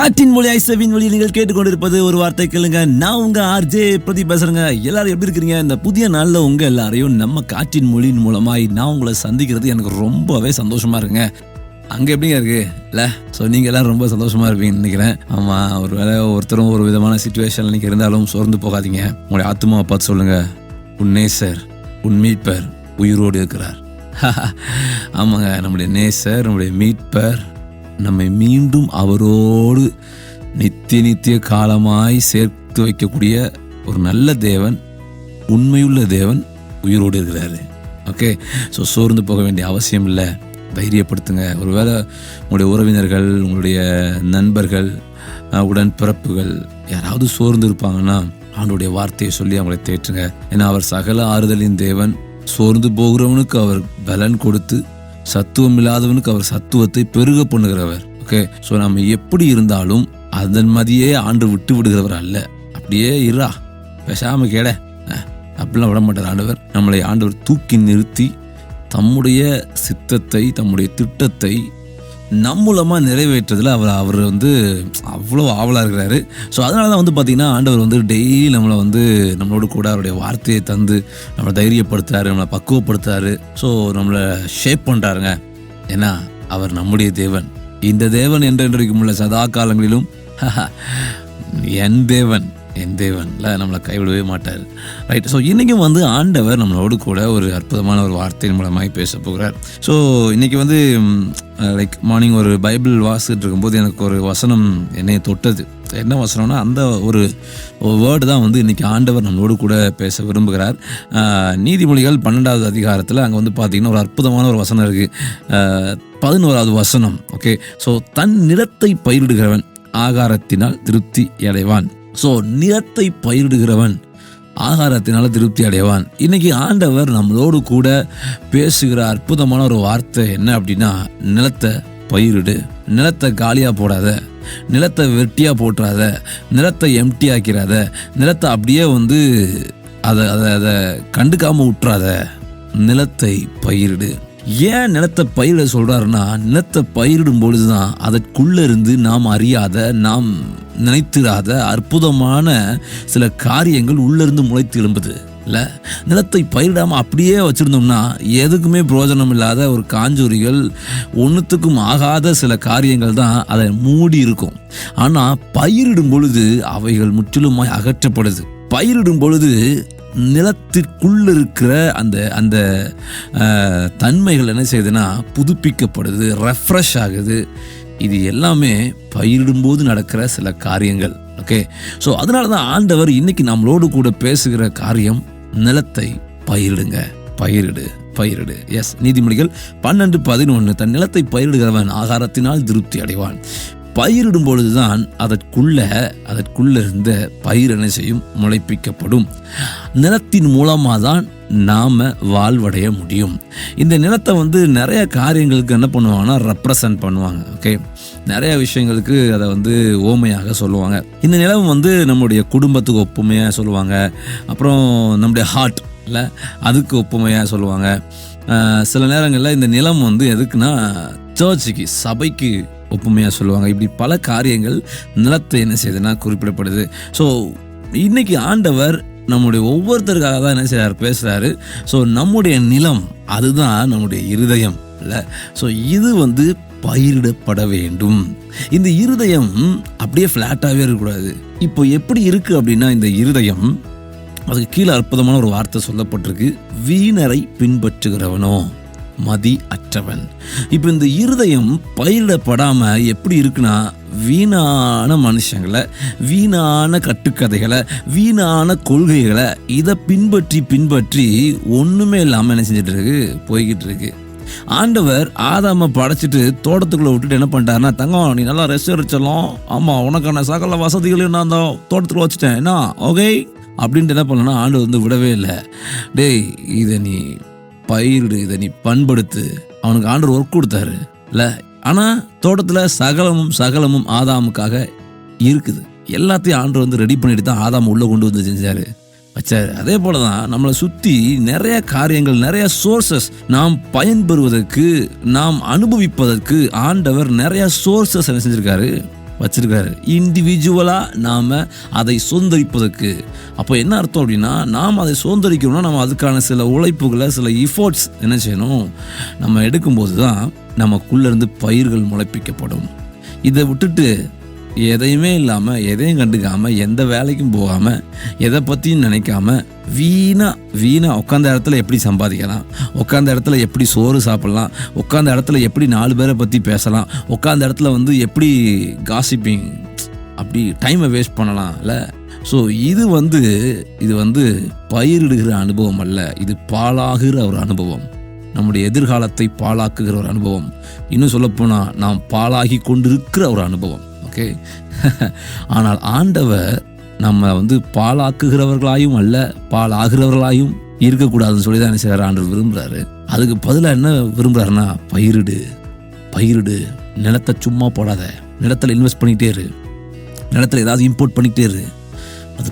காற்றின் மொழி ஐசவின் வழி நீங்கள் கேட்டுக்கொண்டிருப்பது ஒரு வார்த்தை கேளுங்க. நான் உங்க ஆர்ஜே பிரதீப் பேசுறேங்க. எல்லாரும் எப்படி இருக்கிறீங்க? இந்த புதிய நாள்ல உங்க எல்லாரையும் நம்ம காற்றின் மொழியின் மூலமாய் நான் உங்களை சந்திக்கிறது எனக்கு ரொம்பவே சந்தோஷமா இருக்குங்க. அங்க எப்படிங்க இருக்கு இல்ல? ஸோ நீங்க எல்லாம் ரொம்ப சந்தோஷமா இருப்பீங்கன்னு நினைக்கிறேன். ஆமா, ஒரு வேலை ஒருத்தரும் ஒரு விதமான சிச்சுவேஷன்ல நீங்க இருந்தாலும் சோர்ந்து போகாதீங்க. உங்களுடைய ஆத்மாவை பார்த்து சொல்லுங்க, உன் நேசர் உன் மீட்பர் உயிரோடு இருக்கிறார். ஆமாங்க, நம்முடைய நேசர் நம்முடைய மீட்பர் நம்மை மீண்டும் அவரோடு நித்திய காலமாய் சேர்த்து வைக்கக்கூடிய ஒரு நல்ல தேவன், உண்மையுள்ள தேவன் உயிரோடு இருக்கிறாரு. ஓகே, ஸோ சோர்ந்து போக வேண்டிய அவசியம் இல்லை. தைரியப்படுத்துங்க. ஒருவேளை உங்களுடைய உறவினர்கள், உங்களுடைய நண்பர்கள், உடன்பிறப்புகள் யாராவது சோர்ந்து இருப்பாங்கன்னா அவனுடைய வார்த்தையை சொல்லி அவங்களை தேற்றுங்க. ஏன்னா அவர் சகல ஆறுதலின் தேவன். சோர்ந்து போகிறவனுக்கு அவர் பலன் கொடுத்து, சத்துவம் இல்லாதவனுக்கு அவர் சத்துவத்தை பெருக பண்ணுகிறவர். ஓகே, ஸோ நம்ம எப்படி இருந்தாலும் அதன் மதியே ஆண்டு விட்டு விடுகிறவர் அல்ல. அப்படியே இரா பேசாம கேட அப்படிலாம் விட மாட்டார் ஆண்டவர். நம்மளை ஆண்டவர் தூக்கி நிறுத்தி தம்முடைய சித்தத்தை, தம்முடைய திட்டத்தை நம் மூலமாக நிறைவேற்றதில் அவர் அவ்வளோ ஆவலாக இருக்கிறாரு. ஸோ அதனால தான் பார்த்தீங்கன்னா ஆண்டவர் டெய்லி நம்மளோட கூட அவருடைய வார்த்தையை தந்து நம்மளை தைரியப்படுத்துறாரு, நம்மளை பக்குவப்படுத்துறாரு. ஸோ நம்மளை ஷேப் பண்ணுறாருங்க. ஏன்னா அவர் நம்முடைய தேவன். இந்த தேவன் என்றென்றைக்கும் உள்ள சதா காலங்களிலும் என் தேவன்ல நம்மளை கைவிடவே மாட்டார். ரைட். ஸோ இன்றைக்கும் ஆண்டவர் நம்மளோடு கூட ஒரு அற்புதமான ஒரு வார்த்தையின் மூலமாக பேச போகிறார். ஸோ இன்றைக்கி லைக் மார்னிங் ஒரு பைபிள் வாசிட்டு இருக்கும்போது எனக்கு ஒரு வசனம் என்னை தொட்டது. என்ன வசனம்னா, அந்த ஒரு வேர்டு தான் இன்றைக்கி ஆண்டவர் நம்மளோடு கூட பேச விரும்புகிறார். நீதிமொழிகள் 12வது அதிகாரத்தில் அங்கே பார்த்தீங்கன்னா ஒரு அற்புதமான ஒரு வசனம் இருக்குது. 11வது வசனம். ஓகே, ஸோ தன் நிலத்தை பயிரிடுகிறவன் ஆகாரத்தினால் திருப்தி அடைவான். ஸோ நிலத்தை பயிரிடுகிறவன் ஆகாரத்தினால திருப்தி அடைவான். இன்னைக்கு ஆண்டவர் நம்மளோடு கூட பேசுகிற அற்புதமான ஒரு வார்த்தை என்ன அப்படின்னா, நிலத்தை பயிரிடு, நிலத்தை காலியாக போடாத, நிலத்தை வெட்டியாக போட்டுறாத, நிலத்தை எம்டி ஆக்கிறாத, நிலத்தை அப்படியே அதை கண்டுக்காமல் விட்டுறாத, நிலத்தை பயிரிடு. ஏன் நிலத்தை பயிரிட சொல்றாருன்னா, நிலத்தை பயிரிடும் பொழுதுதான் அதற்குள்ள இருந்து நாம் அறியாத, நாம் நினைத்திராத அற்புதமான சில காரியங்கள் உள்ளிருந்து முளைத்து எழும்புது இல்ல. நிலத்தை பயிரிடாம அப்படியே வச்சிருந்தோம்னா எதுக்குமே பிரயோஜனம் இல்லாத ஒரு காஞ்சூரிகள், ஒன்றுத்துக்கும் ஆகாத சில காரியங்கள் தான் அதை மூடி இருக்கும். ஆனா பயிரிடும் பொழுது அவைகள் முற்றிலுமாய் அகற்றப்படுது. பயிரிடும் பொழுது நிலத்திற்குள்ள இருக்கிற அந்த தன்மைகள் என்ன செய்யுதுன்னா புதுப்பிக்கப்படுது, ரெஃப்ரெஷ் ஆகுது. இது எல்லாமே பயிரிடும்போது நடக்கிற சில காரியங்கள். ஓகே, ஸோ அதனால தான் ஆண்டவர் இன்னைக்கு நம்மளோடு கூட பேசுகிற காரியம், நிலத்தை பயிரிடுங்க, பயிரிடு. எஸ், நீதிமொழிகள் 12:11 தன் நிலத்தை பயிரிடுகிறவன் ஆகாரத்தினால் திருப்தி அடைவான். பயிரிடும் பொழுதுதான் அதற்குள்ள இருந்த பயிர் என்ன செய்யும், முளைப்பிக்கப்படும். நிலத்தின் மூலமாக தான் நாம வாழ்வடைய முடியும். இந்த நிலத்தை நிறைய காரியங்களுக்கு என்ன பண்ணுவாங்கன்னா ரெப்ரசன்ட் பண்ணுவாங்க. ஓகே, நிறைய விஷயங்களுக்கு அதை ஓமையாக சொல்லுவாங்க. இந்த நிலம் நம்முடைய குடும்பத்துக்கு ஒப்புமையாக சொல்லுவாங்க. அப்புறம் நம்முடைய ஹார்ட் இல்லை, அதுக்கு ஒப்புமையாக சொல்லுவாங்க. சில நேரங்களில் இந்த நிலம் எதுக்குன்னா சர்ச்சுக்கு, சபைக்கு ஒப்புமையாக சொல்லுவாங்க. இப்படி பல காரியங்கள் நிலத்தை என்ன செய்யுதுன்னா குறிப்பிடப்படுது. ஸோ இன்னைக்கு ஆண்டவர் நம்முடைய ஒவ்வொருத்தருக்காக தான் என்ன செய்றாரு, பேசுகிறாரு. ஸோ நம்முடைய நிலம் அதுதான் நம்முடைய இருதயம் இல்லை. ஸோ இது பயிரிடப்பட வேண்டும். இந்த இருதயம் அப்படியே ஃப்ளாட்டாகவே இருக்கக்கூடாது. இப்போ எப்படி இருக்குது அப்படின்னா, இந்த இருதயம் அதுக்கு கீழே அற்புதமான ஒரு வார்த்தை சொல்லப்பட்டிருக்கு, வீணரை பின்பற்றுகிறவனோ மதி அற்றவன். இப்போ இந்த இருதயம் பயிரிடப்படாம எப்படி இருக்குன்னா, வீணான மனுஷங்களை, வீணான கட்டுக்கதைகளை, வீணான கொள்கைகளை இதை பின்பற்றி ஒண்ணுமே இல்லாம என்ன செஞ்சுட்டு இருக்கு, போய்கிட்டு இருக்கு. ஆண்டவர் ஆதாம படைச்சிட்டு தோட்டத்துக்குள்ள விட்டுட்டு என்ன பண்ணிட்டாருன்னா, தங்கம் நீ நல்லா ரெஸ்ட் எடுச்சலாம், ஆமா உனக்கான சகல வசதிகளையும் நான் தான் தோட்டத்துக்குள்ள வச்சுட்டேன் என்ன, ஓகே அப்படின்ட்டு என்ன பண்ணலன்னா ஆண்டவர் விடவே இல்லை. டேய், இதை நீ பயிரிடு, இதை நீ பண்படுத்து. அவனுக்கு ஆண்டவர் ஒர்க் கொடுத்தாரு இல்லை. ஆனால் தோட்டத்தில் சகலமும் ஆதாமுக்காக இருக்குது. எல்லாத்தையும் ஆண்டவர் ரெடி பண்ணிட்டு தான் ஆதாம் உள்ள கொண்டு செஞ்சாரு, வச்சாரு. அதே போல தான் நம்மளை சுற்றி நிறைய காரியங்கள், நிறைய சோர்சஸ் நாம் பயன்பெறுவதற்கு, நாம் அனுபவிப்பதற்கு ஆண்டவர் நிறைய சோர்சஸ் என்ன செஞ்சிருக்காரு, வச்சிருக்காரு, இண்டிவிஜுவலாக நாம் அதை சுதந்திரிப்பதற்கு. அப்போ என்ன அர்த்தம் அப்படின்னா, நாம் அதை சுதந்திரிக்கணும்னா நம்ம அதுக்கான சில உழைப்புகளை, சில எஃபோர்ட்ஸ் என்ன செய்யணும், நம்ம எடுக்கும்போது தான் நமக்குள்ளேருந்து பயிர்கள் முளைப்பிக்கப்படும். இதை விட்டுட்டு எதையுமே இல்லாமல், எதையும் கண்டுக்காமல், எந்த வேலைக்கும் போகாமல், எதை பற்றியும் நினைக்காம வீணாக உட்காந்த இடத்துல எப்படி சம்பாதிக்கலாம், உட்காந்த இடத்துல எப்படி சோறு சாப்பிட்லாம், உட்காந்த இடத்துல எப்படி 4 பேரை பற்றி பேசலாம், உட்காந்த இடத்துல வந்து எப்படி காசிப்பிங் அப்படி டைமை வேஸ்ட் பண்ணலாம் இல்லை. ஸோ இது வந்து பயிரிடுகிற அனுபவம் அல்ல, இது பாழாகிற ஒரு அனுபவம், நம்முடைய எதிர்காலத்தை பாழாக்குகிற ஒரு அனுபவம், இன்னும் சொல்லப்போனால் நாம் பாழாகி கொண்டிருக்கிற ஒரு அனுபவம். ஓகே. ஆனால் ஆண்டவர் நம்ம வந்து பாழாக்குகிறவர்களாயும் அல்ல, பாழாகிறவர்களாயும் இருக்கக்கூடாதுன்னு சொல்லி தான் என்ன செய்கிறார், ஆண்டவர் விரும்புகிறாரு. அதுக்கு பதிலாக என்ன விரும்புகிறாருன்னா, பயிரிடு, நிலத்தை சும்மா போடாத, நிலத்தில் இன்வெஸ்ட் பண்ணிக்கிட்டே இரு, நிலத்தில் ஏதாவது இம்போர்ட் பண்ணிக்கிட்டே இரு. அது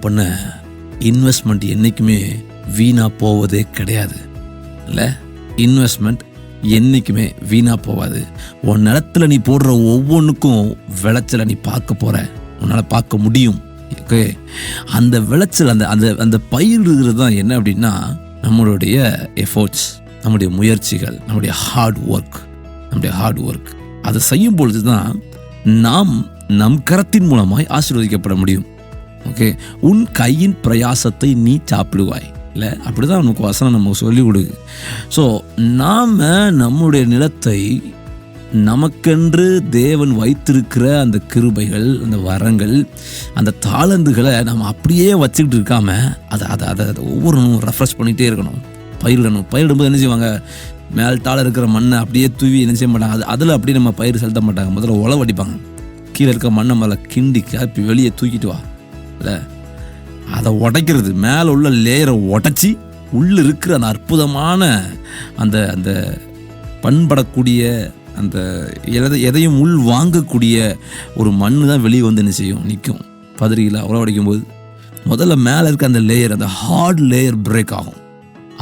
பண்ண இன்வெஸ்ட்மெண்ட் என்றைக்குமே வீணாக போவதே கிடையாது இல்லை. இன்வெஸ்ட்மெண்ட் என்றைக்குமே வீணாக போகாது. உன் நிலத்தில் நீ போடுற ஒவ்வொன்றுக்கும் விளைச்சலை நீ பார்க்க போகிற, உன்னால் பார்க்க முடியும். ஓகே. அந்த விளைச்சல், அந்த பயிரிடுகிறது தான் என்ன அப்படின்னா, நம்மளுடைய எஃபோர்ட்ஸ், நம்முடைய முயற்சிகள், நம்முடைய ஹார்ட் ஒர்க். அதை செய்யும் பொழுது தான் நாம் நம் கரத்தின் மூலமாய் ஆசீர்வதிக்கப்பட முடியும். ஓகே. உன் கையின் பிரயாசத்தை நீ சாப்பிடுவாய் இல்லை, அப்படி தான் நமக்கு வசனம் நமக்கு சொல்லிக் கொடுக்கு. ஸோ நாம் நம்முடைய நிலத்தை, நமக்கென்று தேவன் வைத்திருக்கிற அந்த கிருபைகள், அந்த வரங்கள், அந்த தாளந்துகளை நம்ம அப்படியே வச்சுக்கிட்டு இருக்காம அதை ஒவ்வொரு ரெஃப்ரெஷ் பண்ணிகிட்டே இருக்கணும். பயிரிடும்போது என்ன செய்வாங்க, மேல்டால இருக்கிற மண்ணை அப்படியே தூவி என்ன செய்ய மாட்டாங்க, அதில் அப்படியே நம்ம பயிர் செலுத்த மாட்டாங்க. முதல்ல உழவடிப்பாங்க, கீழே இருக்க மண்ணை முதல்ல கிண்டி காப்பி வெளியே தூக்கிட்டு வா இல்லை, அதை உடைக்கிறது, மேலே உள்ள லேயரை உடைச்சி உள்ளே இருக்கிற அந்த அற்புதமான அந்த அந்த பண்படக்கூடிய அந்த எதையும் உள் வாங்கக்கூடிய ஒரு மண் தான் வெளியே வந்து என்ன செய்யும், நிற்கும். பதறியில் உழவடிக்கும் போது முதல்ல மேலே இருக்க அந்த லேயர், அந்த ஹார்ட் லேயர் பிரேக் ஆகும்.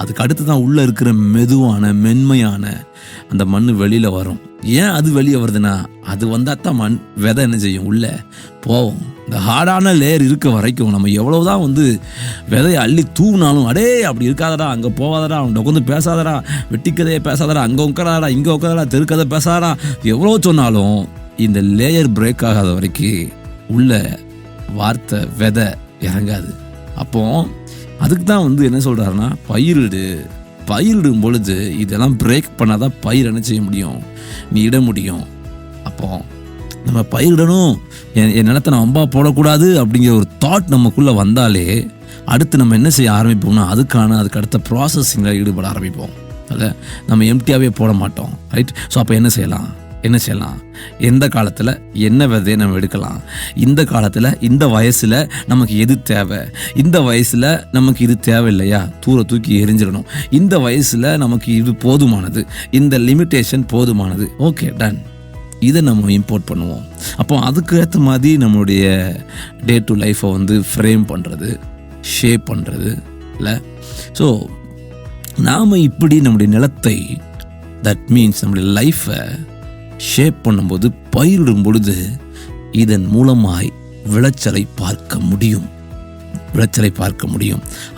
அதுக்கு அடுத்து தான் உள்ளே இருக்கிற மெதுவான மென்மையான அந்த மண் வெளியில் வரும். ஏன் அது வெளியே வருதுன்னா, அது வந்தால் தான் விதை என்ன செய்யும், உள்ளே போகும். இந்த ஹார்டான லேயர் இருக்க வரைக்கும் நம்ம எவ்வளோதான் வந்து விதையை அள்ளி தூவினாலும், அடே அப்படி இருக்காதடா, அங்கே போகாதடா, அவன் உட்காந்து பேசாதடா, வெட்டிக்கதையை பேசாதடா, அங்கே உட்காராடா, இங்கே உட்காரடா, தெருக்கதை பேசாதடா, எவ்வளோ சொன்னாலும் இந்த லேயர் பிரேக் ஆகாத வரைக்கும் உள்ள வார்த்தை விதை இறங்காது. அப்போ அதுக்கு தான் வந்து என்ன சொல்கிறாருன்னா, பயிரிடும் பொழுது இதெல்லாம் பிரேக் பண்ணாதான் பயிர் என்ன செய்ய முடியும், நீ இட முடியும். அப்போ நம்ம பயிரிடணும், என் நிலத்தை நான் அம்பா போடக்கூடாது அப்படிங்கிற ஒரு தாட் நமக்குள்ளே வந்தாலே அடுத்து நம்ம என்ன செய்ய ஆரம்பிப்போம்னா, அதுக்கு அடுத்த ப்ராசஸிங்கில் ஈடுபட ஆரம்பிப்போம். அதில் நம்ம எம்டியாகவே போட மாட்டோம். ரைட். ஸோ அப்போ என்ன செய்யலாம், எந்த காலத்தில் என்ன விதையை நம்ம எடுக்கலாம், இந்த காலத்தில் இந்த வயசில் நமக்கு எது தேவை, இந்த வயசில் நமக்கு இது தேவையில்லையா தூக்கி எரிஞ்சிடணும், இந்த வயசில் நமக்கு இது போதுமானது, இந்த லிமிட்டேஷன் போதுமானது, ஓகே டன், இதை நம்ம இம்போர்ட் பண்ணுவோம். அப்போ அதுக்கு ஏற்ற மாதிரி நம்மளுடைய டே டு லைஃப்பை வந்து ஃப்ரேம் பண்ணுறது, ஷேப் பண்ணுறது இல்லை. ஸோ நாம் இப்படி நம்முடைய நிலத்தை, தட் மீன்ஸ் நம்முடைய லைஃப்பை ஷேப் பண்ணும்போது, பயிரிடும் பொழுது இதன் மூலமாய் விளைச்சலை பார்க்க முடியும்.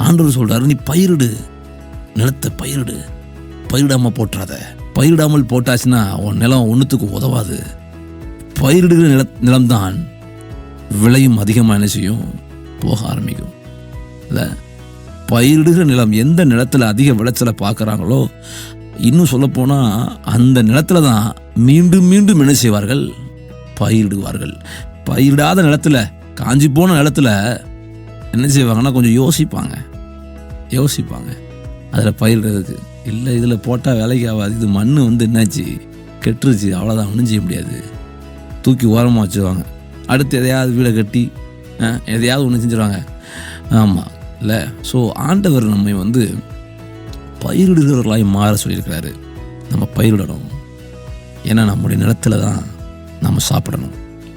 ஆண்டவர் சொல்றாரு, நீ பயிரிடு, நிலத்தை பயிரிடாமல் போட்டுறாத. பயிரிடாமல் போட்டாச்சுன்னா உன் நிலம் ஒன்றுத்துக்கு உதவாது. பயிரிடுகிற நிலம்தான் விலையும் அதிகமாக என்ன செய்யும், போக ஆரம்பிக்கும் இல்லை. பயிரிடுகிற நிலம், எந்த நிலத்தில் அதிக விளைச்சலை பார்க்குறாங்களோ, இன்னும் சொல்லப்போனால் அந்த நிலத்தில் தான் மீண்டும் என்ன செய்வார்கள், பயிரிடுவார்கள். பயிரிடாத நிலத்தில், காஞ்சி போன நிலத்தில் என்ன செய்வாங்கன்னா கொஞ்சம் யோசிப்பாங்க அதில் பயிரிடுறதுக்கு. இல்லை இதில் போட்டால் வேலைக்கு ஆகாது, இது மண் வந்து என்னாச்சு, கெட்டுருச்சு, அவ்வளோதான், ஒன்றும் செய்ய முடியாது, தூக்கி ஓரமாக வச்சுருவாங்க. அடுத்து எதையாவது வீடை கட்டி எதையாவது ஒன்று செஞ்சுருவாங்க. ஆமாம் இல்லை. ஸோ ஆண்டவர் நம்மை வந்து பயிரிடுகிறவர்களாய் மாற சொல்லியிருக்கிறாரு. நம்ம பயிரிடணும். ஏன்னா நம்முடைய நிலத்தில் தான் நம்ம சாப்பிடணும்.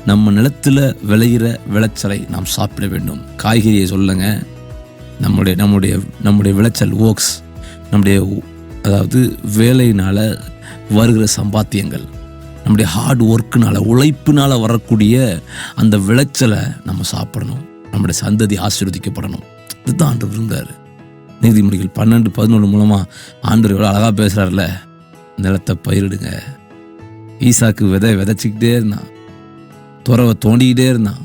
நம்ம நிலத்தில் விளைகிற விளைச்சலை நாம் சாப்பிட வேண்டும். காய்கறியை சொல்லுங்க, நம்முடைய விளைச்சல் ஒர்க்ஸ், நம்முடைய அதாவது வேலையினால் வருகிற சம்பாத்தியங்கள், நம்முடைய ஹார்ட் ஒர்க்குனால, உழைப்பினால் வரக்கூடிய அந்த விளைச்சலை நம்ம சாப்பிடணும். நம்முடைய சந்ததி ஆசீர்வதிக்கப்படணும். இதுதான் ஆண்டவர் விரும்புகிறாரு. நீதிமொழிகள் 12:11 மூலமாக ஆண்டவர் எவ்வளோ அழகாக பேசுகிறார்ல, நிலத்தை பயிரிடுங்க. ஈசாக்கு விதைச்சிக்கிட்டே இருந்தான், துறவை தோண்டிக்கிட்டே இருந்தான்.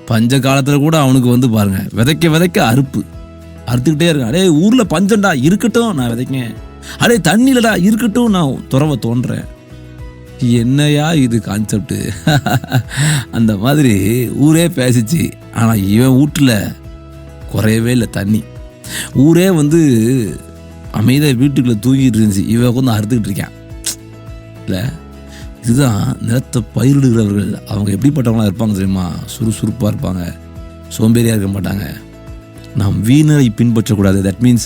பஞ்ச காலத்தில் கூட அவனுக்கு பாருங்க, விதைக்க அறுத்துக்கிட்டே இருக்கான். அடே ஊரில் பஞ்சம்டா இருக்கட்டும், நான் விதைக்கேன். அடே தண்ணியிலடா இருக்கட்டும், நான் துறவை தோன்றேன். என்னையா இது கான்செப்டு? அந்த மாதிரி ஊரே பேசிச்சு. ஆனால் இவன் வீட்டில் குறையவே இல்லை தண்ணி. ஊரே அமைதியாக வீட்டுக்குள்ளே தூங்கிட்டு இருந்துச்சு, இவன் அறுத்துக்கிட்டு இருக்கான். இல்லை, இதுதான் நிலத்தை பயிரிடுகிறவர்கள். அவங்க எப்படிப்பட்டவங்களாம் இருப்பாங்க தெரியுமா? சுறுசுறுப்பாக இருப்பாங்க, சோம்பேறியாக இருக்க மாட்டாங்க. நாம் வீணரை பின்பற்றக்கூடாது. தட் மீன்ஸ்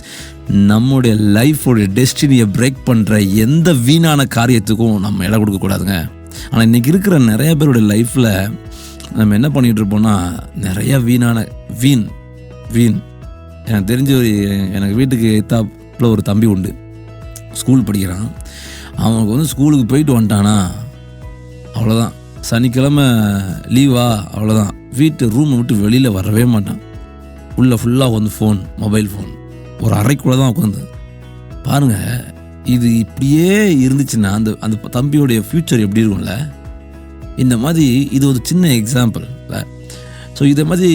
நம்முடைய லைஃபோடைய டெஸ்டினியை பிரேக் பண்ணுற எந்த வீணான காரியத்துக்கும் நம்ம இடம் கொடுக்கக்கூடாதுங்க. ஆனால் இன்றைக்கி இருக்கிற நிறைய பேருடைய லைஃப்பில் நம்ம என்ன பண்ணிகிட்டு இருப்போம்னா, நிறையா வீண் எனக்கு தெரிஞ்ச எனக்கு வீட்டுக்கு எத்தாப்புல ஒரு தம்பி உண்டு, ஸ்கூல் படிக்கிறான். அவனுக்கு ஸ்கூலுக்கு போயிட்டு வந்துட்டானா அவ்வளோதான், சனிக்கிழமை லீவா அவ்வளோதான், வீட்டு ரூமை விட்டு வெளியில் வரவே மாட்டான். உள்ளே ஃபுல்லாக ஃபோன், மொபைல் ஃபோன், ஒரு அறைக்குள்ளே தான் உட்காந்து. பாருங்கள், இது இப்படியே இருந்துச்சுன்னா அந்த தம்பியோடைய ஃப்யூச்சர் எப்படி இருக்கும்ல? இந்த மாதிரி இது ஒரு சின்ன எக்ஸாம்பிள் இல்லை. ஸோ இதை மாதிரி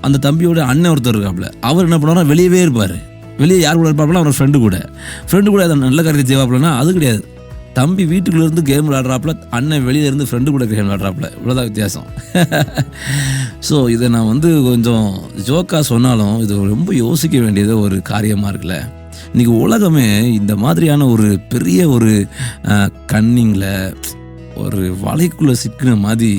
அந்த தம்பியோட அண்ணன் ஒருத்தர் இருக்காப்புல, அவர் என்ன பண்ணுவார்னா வெளியவே இருப்பார். வெளியே யார் கூட இருப்பாப்புல? அவர் ஃப்ரெண்டு கூட அதை நல்ல காரியத்தை செய்வாப்புலன்னா அது கிடையாது. தம்பி வீட்டுக்குள்ளேருந்து கேம் விளாட்றாப்புல, அண்ணன் வெளியே இருந்து ஃப்ரெண்டு கூட கேம் விளாட்றாப்புல. இவ்வளோதான் வித்தியாசம். ஸோ இதை நான் கொஞ்சம் ஜோக்காக சொன்னாலும் இது ரொம்ப யோசிக்க வேண்டியது ஒரு காரியமாக இருக்குல்ல. இன்றைக்கி உலகமே இந்த மாதிரியான ஒரு பெரிய ஒரு கன்னிங்கில் ஒரு வலைக்குள்ளே சிக்கின மாதிரி,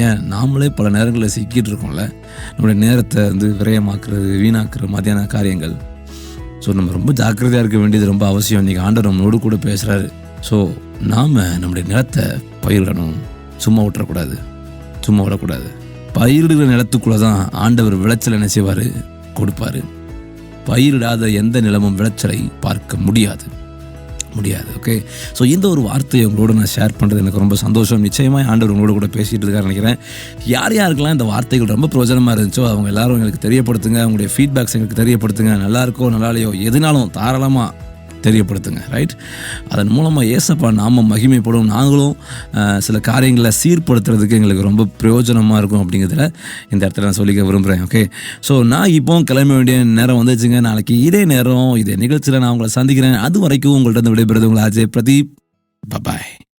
ஏன் நாமளே பல நேரங்களில் சிக்கிட்டு இருக்கோம்ல. நம்மளுடைய நேரத்தை விரயமாக்குறது, வீணாக்குற மாதிரியான காரியங்கள். ஸோ நம்ம ரொம்ப ஜாக்கிரதையாக இருக்க வேண்டியது ரொம்ப அவசியம். இன்றைக்கி ஆண்டவர் நம்மளோடு கூட பேசுகிறாரு. ஸோ நாம் நம்முடைய நிலத்தை பயிரிடணும், சும்மா விடக்கூடாது. பயிரிடுகிற நிலத்துக்குள்ளே தான் ஆண்டவர் விளைச்சல் என்ன செய்வார்? கொடுப்பார். பயிரிடாத எந்த நிலமும் விளைச்சலை பார்க்க முடியாது. ஓகே, ஸோ இந்த ஒரு வார்த்தையை உங்களோட நான் ஷேர் பண்ணுறது எனக்கு ரொம்ப சந்தோஷம். நிச்சயமாக ஆண்டவர் உங்களோட கூட பேசிகிட்டு இருக்காரு நினைக்கிறேன். யாருக்கெல்லாம் இந்த வார்த்தைகள் ரொம்ப பிரயோஜனமாக இருந்துச்சோ அவங்க எல்லாரும் எங்களுக்கு தெரியப்படுத்துங்க. உங்களுடைய ஃபீட்பேக்ஸ் எங்களுக்கு தெரியப்படுத்துங்க. நல்லா இருக்கோ நல்லா இல்லையோ எதுனாலும் தாராளமாக தெரியப்படுத்துங்க. ரைட், அதன் மூலமாக ஏசப்பா நாம மகிமைப்படும், நாங்களும் சில காரியங்களை சீர்படுத்துறதுக்கு எங்களுக்கு ரொம்ப பிரயோஜனமாக இருக்கும் அப்படிங்கிறதுல இந்த இடத்துல நான் சொல்லிக்க விரும்புகிறேன். ஓகே, ஸோ நான் இப்போ கிளம்ப வேண்டிய நேரம் வந்துச்சுங்க. நாளைக்கு இதே நேரம் இதே நிகழ்ச்சியில் நான் உங்களை சந்திக்கிறேன். அது வரைக்கும் உங்கள்கிட்ட விடைபெறுது உங்களை அஜய் பிரதீப். பாய்.